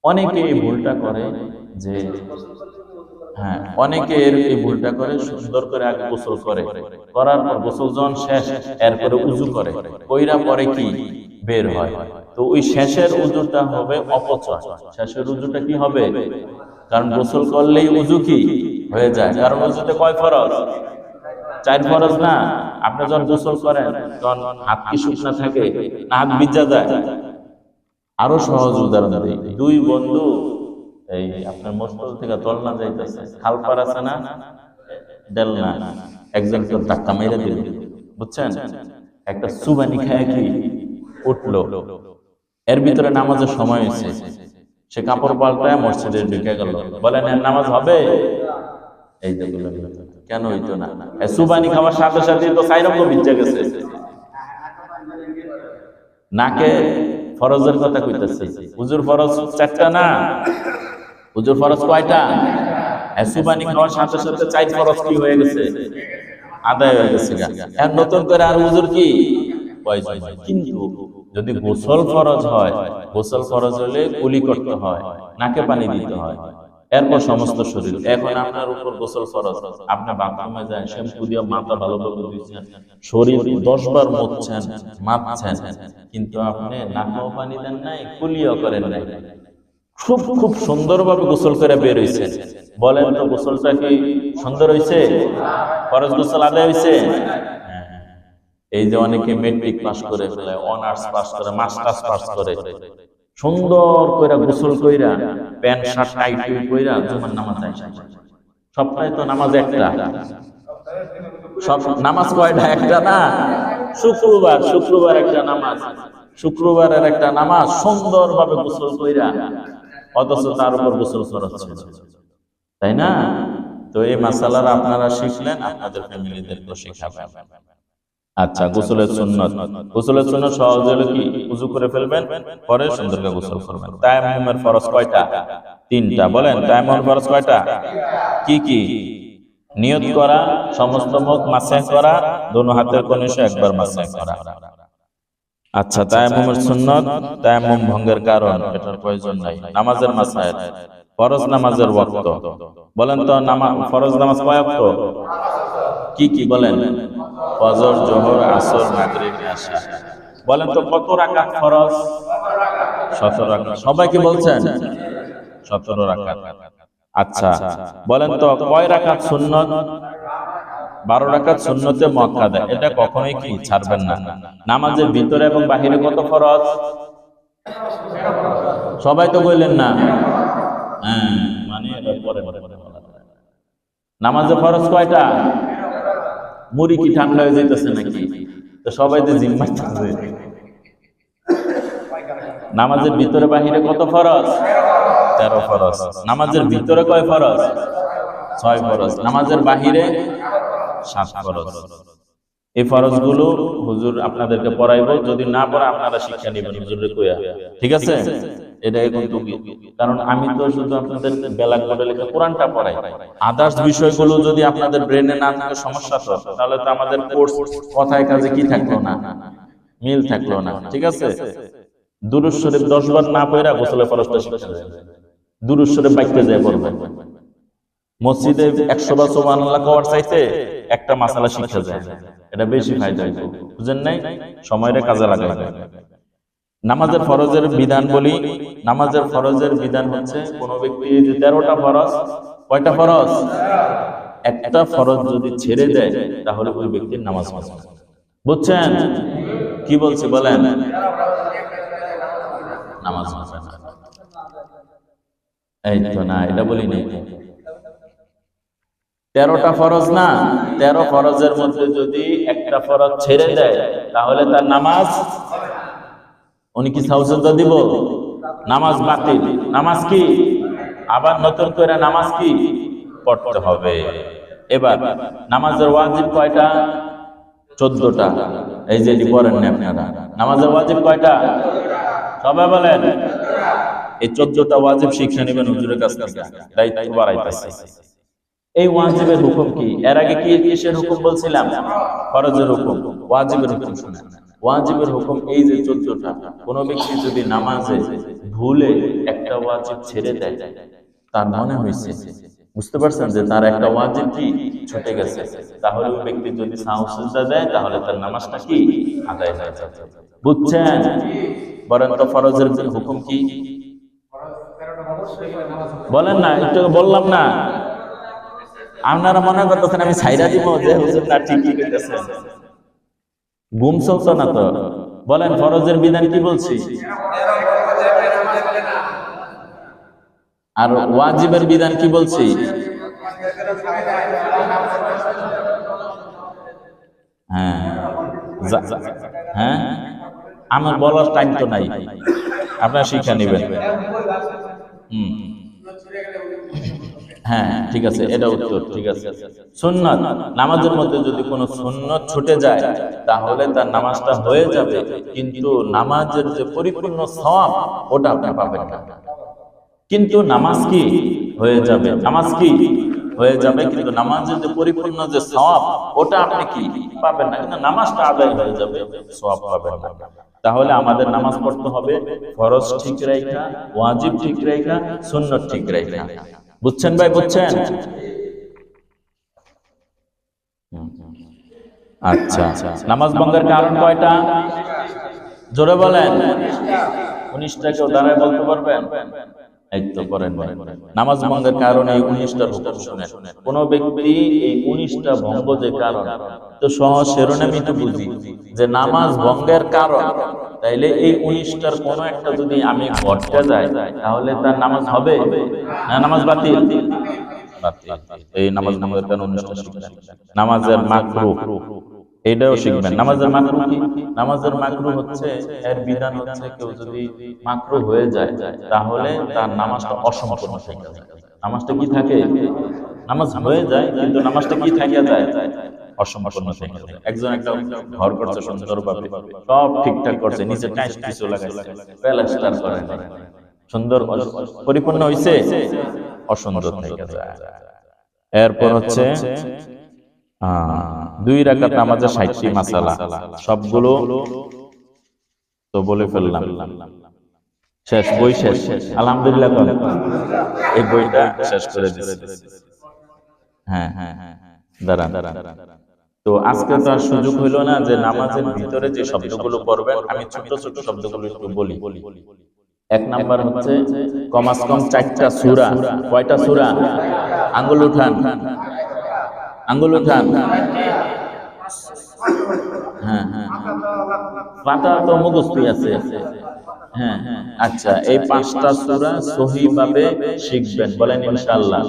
অনেকে এই ভুলটা করে যে, হ্যাঁ, অনেকে এই ভুলটা করে সুন্দর করে আগে গোসল করে, করার পর গোসল যখন শেষ এরপরে উজু করে, কইরা পরে কি বের হয়। তো ওই শেষের উজুটা হবে অপচয়। শেষের উজুটা কি হবে? কারণ গোসল করলেই উজু কি হয়ে যায়। কারণ উজুতে কয় ফরজ? 4 ফরজ না? আপনি যখন গোসল করেন তখন হাত কি শুকনা থাকে না হাত ভিজা যায়? আরো সহজ উদাহরণ দিই, 2 বন্ধু এই আপনার মসজিদ থেকে দলনা যাইতেছে, খালপার আছে না, দেলনা, একজন তো ধাক্কা মেরে দিল, বুঝছেন? একটা সুবানি খায় কি উঠলো, এর ভিতরে নামাজের সময় হয়েছে, সে কাপড় পাল্টায় মসজিদে ঢুকে গেল। বলেন এর নামাজ হবে? এই যে কেন হইতো না? সুবানি খাওয়ার সাথে সাথে তো 4 রকম ভিজে গেছে। নাকে ফরজের কথা কইতেছে, হুজুর ফরজ 4টা না? হুজুর ফরজ কয়টা? সুবানি খাওয়ার সাথে সাথে 4 ফরজ কি হয়ে গেছে? আদায় হয়ে গেছে। আর নতুন করে আর হুজুর কি প্রয়োজন? কিন্তু যদি গোসল ফরজ হয়, গোসল ফরজ হলে কুলি করতে হয়, নাকে পানি দিতে হয়, এরপর সমস্ত শরীর। এখন আপনার উপর গোসল ফরজ, আপনি বাথরুমে যান, শ্যাম্পু দিয়ে মাথা ভালোভাবে ধুইছেন, শরীর 10 বার মুছছেন, মাপছেন, কিন্তু আপনি নাকেও পানি দেন নাই, কুলিও করেন নাই, খুব খুব সুন্দরভাবে গোসল করে বের হইছেন। বলেন তো গোসলটা কি সুন্দর হইছে? ফরজ গোসল আদায় হইছে? এই যে অনেকে মেট্রিক পাস করে ফেলে, অনার্স পাস করে, মাস্টার্স পাস করে, সুন্দর কইরা গোসল কইরা প্যান্ট শার্ট টাইট কইরা জুমার নামাজ যায়। সপ্তাহে তো নামাজ একটা, সব নামাজ কয়টা? একটা না, শুক্রবার একটা নামাজ, শুক্রবারের একটা নামাজ সুন্দরভাবে গোসল কইরা, অথচ তার উপর গোসল ফরজ ছিল, তাই না? তো এই মাসালার আপনারা শিখলেন, আপনাদের ফ্যামিলিদেরকে শেখাবেন। আচ্ছা, গোসলের সুন্নাত। গোসলের সুন্নাত সহজ হলো কি? উযু করে ফেলবেন, পরে সুন্দর করে গোসল করবেন। তায়াম্মুমের ফরজ কয়টা? 3টা। বলেন তায়াম্মুমের ফরজ কয়টা? কি কি? নিয়ত করা, সমস্ত মুখ মাসহ করা, দোনো হাতের কনিষ্ঠ একবার মাসহ করা। আচ্ছা, তায়াম্মুমের সুন্নাত, তায়াম্মুম ভঙ্গের কারণ, এটার প্রয়োজন নাই। নামাজের মাসাইল, ফরজ নামাজের ওয়াক্ত। বলেন তো ফরজ নামাজ কয় ওয়াক্ত? কি কি বলেন? ফজর, যোহর, আসর, মাগরিব, ইশা। বলেন তো কত রাকাত ফরজ? 17 রাকাত। সবাই কি বলছেন? 17 রাকাত। আচ্ছা, বলেন তো কয় রাকাত সুন্নাত? 12 রাকাত সুন্নতে মুআক্কাদা। এটা কখনোই কি ছাড়বেন না। নামাজের ভিতরে এবং বাহিরে কত ফরজ? সবাই তো বললেন না। হ্যাঁ, মানে এটা পরে নামাজে ফরজ কয়টা? মুড়ি কি ঠান্ডা হয়ে যাইতেছে নাকি? তো সবাই তো জিম্মায় থাকবে। নামাজের ভিতরে বাহিরে কত ফরজ? 13 ফরজ। নামাজের ভিতরে কয় ফরজ? 6 ফরজ। নামাজের বাহিরে 7 ফরজ। এই ফরজগুলো হুজুর আপনাদেরকে পড়াইবো, যদি না পড়া আপনারা শিক্ষা নেবেন হুজুরের কইয়া, ঠিক আছে? এটা কিন্তু কারণ আমি তো শুধু আপনাদের ব্ল্যাক বোর্ডে লেখা কোরআনটা পড়াই, আদার্স বিষয়গুলো যদি আপনাদের ব্রেনে না থাকে সমস্যা তো, তাহলে তো আমাদের কোর্স কথায় কাজে কি থাকলো না, মিল থাকলো না। ঠিক আছে, দুরূদ শরীফ 10 বার না পড়া গোসলে ফরজটা শিখতে যায়, দুরূদ শরীফ বাইতে যায় পড়বেন। মসজিদে 100 বার সুবহানাল্লাহ কওয়ার চাইতে একটা মাসালা শিখতে যায়, এটা বেশি ফায়দা হইতো। বুঝেন নাই? সময়টা কাজে লাগাইবেন। নামাজের ফরজের বিধান বলি। নামাজের ফরজের বিধান হচ্ছে কোন ব্যক্তি যে 13টা ফরজ, কয়টা ফরজ? একটা ফরজ যদি ছেড়ে দেয় তাহলে ওই ব্যক্তির নামাজ হবে না। বুঝছেন কি বলছি বলেন? নামাজ হবে না। এই তো না, এটা বলি নাই। 13টা ফরজ না, 13 ফরজের মধ্যে যদি একটা ফরজ ছেড়ে দেয় তাহলে তার নামাজ, উনি কি সাউজদা দিব? নামাজ বাতিল। নামাজ কি আবার নতুন করে নামাজ কি পড়তে হবে। এবার নামাজের ওয়াজিব কয়টা? 14টা। এই যে পড়েন না আপনারা, নামাজের ওয়াজিব কয়টা? সবাই বলেন। এই 14টা ওয়াজিব শিক্ষা নেবেন হুজুরের কাছ থেকে, দায়িত্ব বাড়াইতেছে। এই ওয়াজিবের হুকুম কি? এর আগে কি কিসের হুকুম বলছিলাম? ফরজের হুকুম। ওয়াজিবের হুকুম শুনেন। ওয়াজিবের হুকুম এই যে 14টা। কোন ব্যক্তি যদি নামাজে ভুলে একটা ওয়াজিব ছেড়ে দেয়, তার মনে হয়েছে, বুঝতে পারছেন যে তার একটা ওয়াজিব কি ছুটে গেছে, তাহলে ওই ব্যক্তি যদি সাজদা দেয় তাহলে তার নামাজটা কি আদায় হয়ে যাবে। বুঝছেন? বলেন তো ফরজের হুকুম কি বলেন না, একটু বললাম না। আপনারা মনে করতেছেন আমি ছাইরা দিব যে হুজুর না ঠিকই কইতেছেন, ঘুম চলতো না তো। বলেন ফরজের বিধান কি বলছি, আর ওয়াজিবের বিধান কি বলছি? হ্যাঁ হ্যাঁ, আমার বলার টাইম তো নাই, আপনারা শিক্ষা নেবেন। হ্যাঁ ঠিক আছে, এটা উত্তর। ঠিক আছে, সুন্নাত, নামাজের মধ্যে যদি কোনো সুন্নাত ছুটে যায় তাহলে তার নামাজটা হয়ে যাবে, কিন্তু নামাজের যে পরিপূর্ণ সওয়াব ওটা আপনি পাবেন না। কিন্তু নামাজ কি হয়ে যাবে, নামাজ কি হয়ে যাবে, কিন্তু নামাজের যে পরিপূর্ণ যে সওয়াব ওটা আপনি কি পাবেন না, কিন্তু নামাজটা আদায় হয়ে যাবে, সওয়াব পাবেন না। তাহলে আমাদের নামাজ পড়তে হবে ফরজ ঠিক রাখা, ওয়াজিব ঠিক রাখা, সুন্নাত ঠিক রাখা। বুঝছেন ভাই? বুঝছেন? আচ্ছা, নামাজ ভঙ্গের কারণ কয়টা? জোরে বলেন। 19টা। কেউ দাঁড়ায় বলতে পারবেন? এই তো বলেন। নামাজ ভঙ্গের কারণ এই 19টার হুকুম শুনেন। কোন ব্যক্তি এই 19টা ভঙ্গ যে কারণ, তো সহজ শিরোনামই তো বুঝি যে নামাজ ভঙ্গের কারণ, তাইলে এই 19টার কোন একটা যদি আমি ঘটতে যাই তাহলে তার নামাজ হবে না নামাজ বাতিল? বাতিল। এই নামাজ ভঙ্গের কারণ 19টা শিখবেন। নামাজের মাকরুহ এটাও শিখবেন। নামাজের মাকরুহ কি? নামাজের মাকরুহ হচ্ছে, এর বিধান হচ্ছে কেউ যদি মাকরুহ হয়ে যায় তাহলে তার নামাজটা অসম্পূর্ণ থেকে যায়। নামাজটা কি থাকে? নামাজ হয়ে যায় কিন্তু নামাজটা কি থেকে যায়? অসম্পূর্ণ থেকে যায়। একজন একটা ঘর করছে সুন্দরভাবে, সব ঠিকঠাক করছে, নিচে টাইলস কিছু লাগাইছে, প্লাস্টার করে নাই, সুন্দর পরিপূর্ণ হইছে, অসুন্দর থেকে যায়। এরপর হচ্ছে 2 রাকাত নামাজের 60টি মাসালা, সবগুলো তো বলে ফেললাম। শেষ, বই শেষ, আলহামদুলিল্লাহ। এই বইটা শেষ করে দিচ্ছি। হ্যাঁ হ্যাঁ, দাঁড়ান। তো আজকে তো আর সুযোগ হইল না যে নামাজের ভিতরে যে শব্দগুলো পড়বেন, আমি ছোট ছোট শব্দগুলো একটু বলি। 1 নাম্বার হচ্ছে কমাস কম 4টা সূরা। কয়টা সূরা? আঙ্গুল উঠান, আঙ্গুল উঠান। হ্যাঁ হ্যাঁ, পাতা তো মুখস্থই আছে। হ্যাঁ, আচ্ছা, এই 5টা সূরা সহিভাবে শিখবেন, বলেন ইনশাআল্লাহ।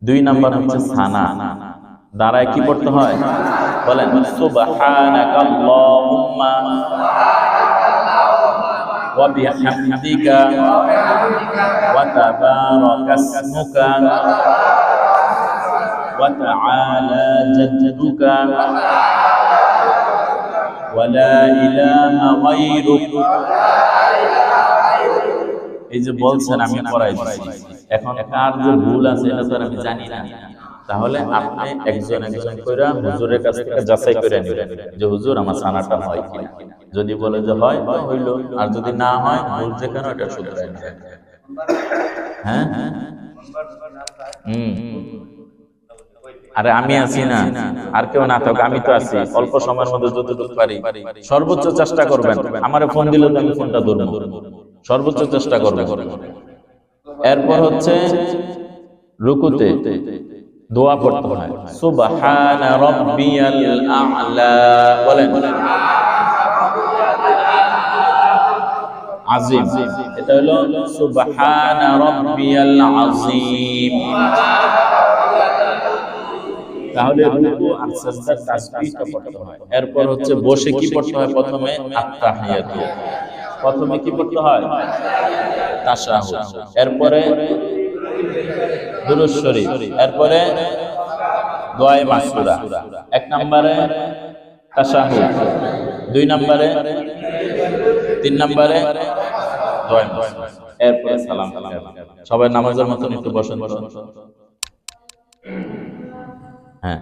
2 নাম্বার হচ্ছে সানা, দাঁড়ায় কি পড়তে হয় বলেন? সুবহানাকাল্লাহুম্মা ওয়া বিহামদিকা ওয়া তাবারাকাসমুকা ওয়া তাআলা জাদ্দুকা ওয়া লা ইলাহা গায়রুক এই যে বলছেন আমি পড়াই দিছি, এখন কার যে ভুল আছে এটা তো আর আমি জানি না। তাহলে আপনি একজন একজন কইরা হুজুরের কাছ থেকে যাচাই করে নেবেন যে হুজুর আমার সানাটা হয় কিনা। যদি বলে যে হয় তো হইল, আর যদি না হয় ভুল যেখানে ওটা শুধরাই নেবেন। হ্যাঁ, হুম, আরে আমি আছি না, আর কেউ না থাক, আমি তো আছি। অল্প সময়ের মধ্যে যতটুকু পারি সর্বোচ্চ চেষ্টা করবেন। আমারে ফোন দিলে তো আমি ফোনটা ধরবো, সর্বোচ্চ চেষ্টা করবেন। এরপর হচ্ছে রুকুতে দোয়া পড়তে হয়, সুবহানা রাব্বিয়াল আ'লা, বলেন আজিম, এটা হলো সুবহানা রাব্বিয়াল আযীম। তাহলে রুকু আর সিজদার তাসবিহটা পড়তে হয়। এরপর হচ্ছে বসে কি পড়তে হয়? প্রথমে আত-তাহিয়াতু, প্রথমে কি পড়তে হয়? তাশাহুদ, এরপরে দুরূদ শরীফ, এরপরে দোয়ায়ে মাসুরা। এক নম্বরে তাশাহুদ, দুই নম্বরে, তিন নম্বরে দোয়ায়ে মাসুরা, এরপরে সালাম। সবাই নামাজের মতন একটু বসেন। হ্যাঁ,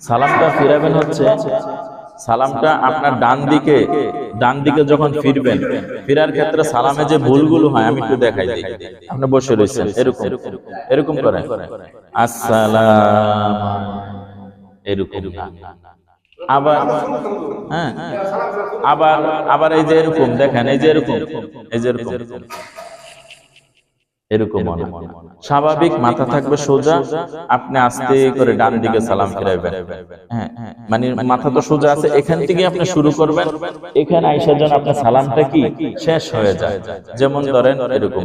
সালামটা ফিরাবেন হচ্ছে, সালামটা আপনার ডান দিকে যখন ফিরবেন, ফিরার ক্ষেত্রে সালামে যে ভুলগুলো হয় আমি একটু দেখাই দিই। আপনি বসে রয়েছেন, এরকম এরকম করেন, আসসালাম, এরকম না। আবার হ্যাঁ, আবার আবার এই যে এরকম দেখেন, এই যে এরকম, এই যে এরকম, এরকম স্বাভাবিক মাথা থাকবে সোজা, আপনি আস্তে করে ডান দিকে সালাম ফিরাবেন। হ্যাঁ, মানে মাথা তো সোজা আছে, এখান থেকে আপনি শুরু করবেন, এখানে আইসা যেন আপনার সালামটা কি শেষ হয়ে যায়, যেমন ধরেন এরকম।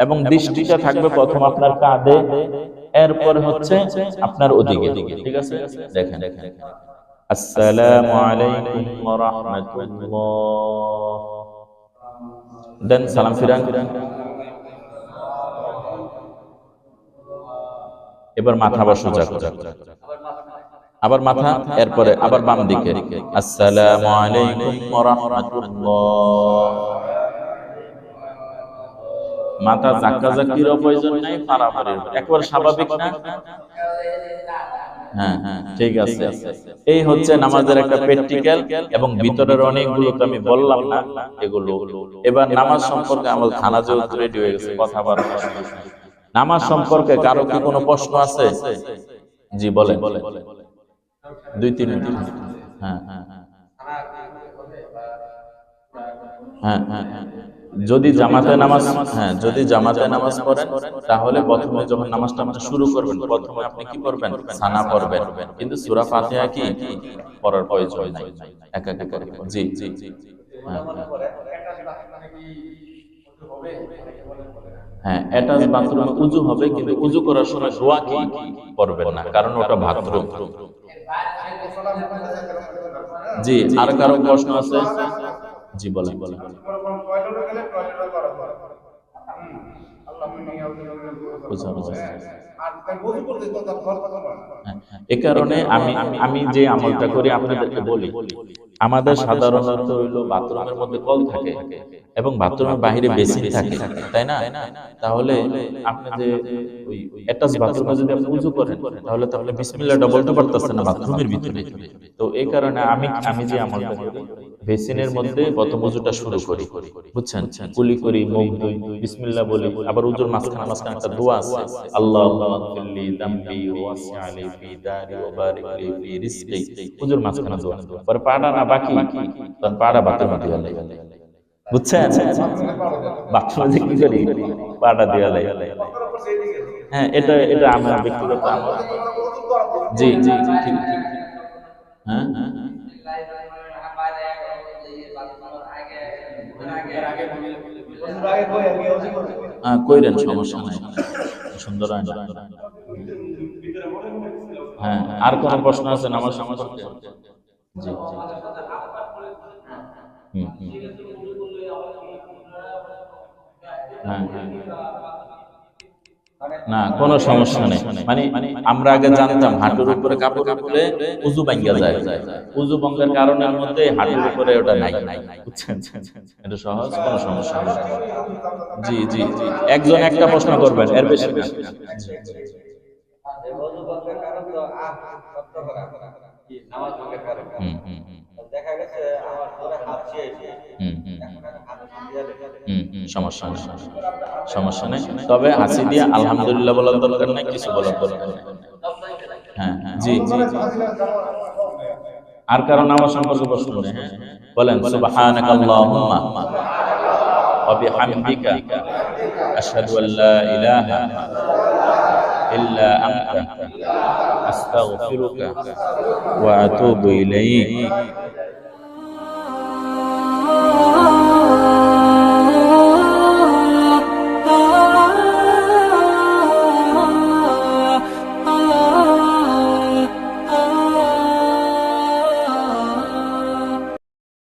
এবং দৃষ্টিটা থাকবে প্রথম আপনার কাঁধে, এরপর হচ্ছে আপনার ওদিকে, ঠিক আছে? দেখেন, আসসালামু আলাইকুম ওয়া রাহমাতুল্লাহ, দেন সালাম ফিরান। এবার মাথা আবার সোজা করে, আবার মাথা, এরপরে আবার বাম দিকে, আসসালামু আলাইকুম ওয়া রাহমাতুল্লাহ। মাথা জাক্কাজাক্কির প্রয়োজন নাই, পারাপারের একবার স্বাভাবিক না? হ্যাঁ, ঠিক আছে। এই হচ্ছে নামাজের একটা প্র্যাকটিক্যাল, এবং ভিতরের অনেকগুলো তো আমি বললাম না এগুলো। এবার নামাজ সম্পর্কে আমার খানা যেহেতু রেডি হয়ে গেছে, কথা বলার নামাজ সম্পর্কে কারো কি কোনো প্রশ্ন আছে? জি বলেন, 2-3 মিনিট। হ্যাঁ, যদি জামাতে নামাজ, যদি জামাতে নামাজ পড়েন, তাহলে প্রথমে যখন নামাজটা আপনি শুরু করবেন, প্রথমে আপনি কি করবেন? সানা পড়বেন, কিন্তু সূরা ফাতিহা কি পড়ার প্রয়োজন নাই, একা একা করে। জি, হ্যাঁ, অ্যাটাচ বাথরুমে উযু হবে, কিন্তু উযু করার সময় দোয়া কি পড়বেন না, কারণ ওটা বাথরুম। জি, আর কারো প্রশ্ন আছে? জি বলেন। এ কারণে আমি যে আমলটা করি আপনাদেরকে বলি, আমাদের সাধারণত হইলো বাথরুমের মধ্যে কল থাকে এবং বাথরুমের বাইরে বেসিন থাকে, তাই না? তাহলে আপনি যে ওই অ্যাটাচ বাথরুমে যদি আপনি উযু করেন, তাহলে তো আপনি বিসমিল্লাহটা বলতে পারতেছেন না বাথরুমের ভিতরে। তো এই কারণে আমি যে আমলটা করি, বেসিনের মধ্যে প্রথম উযুটা শুরু করি, বুঝছেন? কুলি করি, মুখ ধুই, বিসমিল্লাহ বলি, আবার উযুর মাঝখানে মাঝখানে একটা দোয়া আছে, আল্লাহুম্মা গফিরলি যামবি ওয়াসি'লি ফি দারি ওয়া বারিক লি ফি রিজকি, উযুর মাঝখানে দোয়া। পরে পাড়া না বাকি, তখন পাড়া বাথরুমে দিয়া লাই, বুঝছেন? বাথরুমে যে কি করি, পাড়া দিয়া লাই। হ্যাঁ, এটা এটা আমার ব্যক্তিগত আমল। জি, ঠিক। হ্যাঁ, কইরেন, সমস্যা নাই, সুন্দর হয় না। হ্যাঁ, আর কোন প্রশ্ন আছে নামাজ সম্পর্কে? জি, হ্যাঁ, না, কোনো সমস্যা নেই। মানে আমরা আগে জানতাম হাঁটুর উপরে কাপড় খুলে উযু ভাঙ্গা যায়। উযু ভঙ্গের কারণের মধ্যে হাঁটুর উপরে ওটা নাই, বুঝছেন? এটা সহজ, কোনো সমস্যা নেই। জি জি জি, একজন একটা প্রশ্ন করবেন, এর বেশি না। হুম হুম হুম দেখা গেছে আমার ধরে হাঁচি এসে হুম হুম হুম এখন আমি হাত দিয়ে রেখে সমস্যা নেই, সমস্যা নেই। তবে হাসি দিয়ে আলহামদুলিল্লাহ বলার দরকার নাই, কিছু বলার দরকার নেই। হ্যাঁ, জি জি জি। আর কারণ আমার সম্পর্কে প্রশ্ন নেই, হ্যাঁ বলেন, সুবহানাকাল্লাহুম্মা ওয়া বিহামদিকা আশহাদু আল্লা ইলাহা ইল্লা আনতা আস্তাগফিরুকা ওয়া আতুবু ইলাইক।